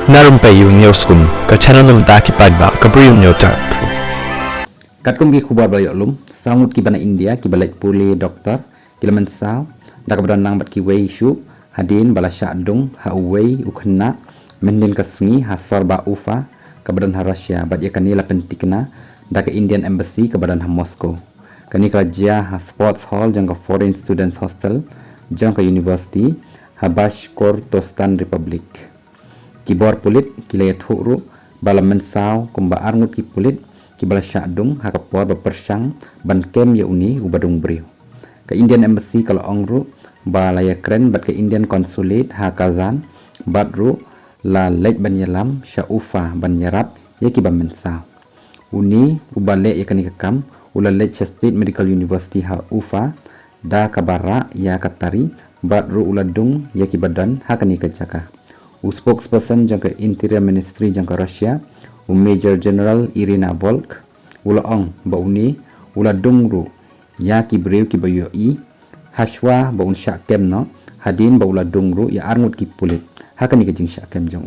Narumpayu Newskum ke channel num taki padba ke Brium Newtar. Katkum ki khubar bayo lum sangut ki bana India ki balai puli doktor ki laman saw dak beranang bat ki wei shu hadin bala syadung ha wei ukna mendin kasngi ha sorba ufa ke badan ha Russia bat ya kanila pentikna dak Indian embassy ke badan ha Moscow kani kerja ha sports hall jangka foreign students hostel jangka university ha Bashkortostan Republic kibor pulit kilayat huru bala mensaw kumba arngut ki pulit ki bala syadung ha kapor bepersang ban kem ya uni ubadung briu ke Indian embassy kalau ongru bala ya kren bat ke Indian consulate ha Kazan batru la lej ban yalam syaufa ban yarab ya ki ban mensaw uni ubale ya kani kekam ula lej State Medical University ha Ufa da kabara ya katari batru uladung ya ki badan ha kani kejaka spokesperson jangka Interior Ministry jangka Russia Major General Irina Volk ula ong ba uni ula dungru ya ki breu ki bayo i hashwa ba un syakem no hadin ba ula dungru ya arngut ki pulit hakani kejing syakem jang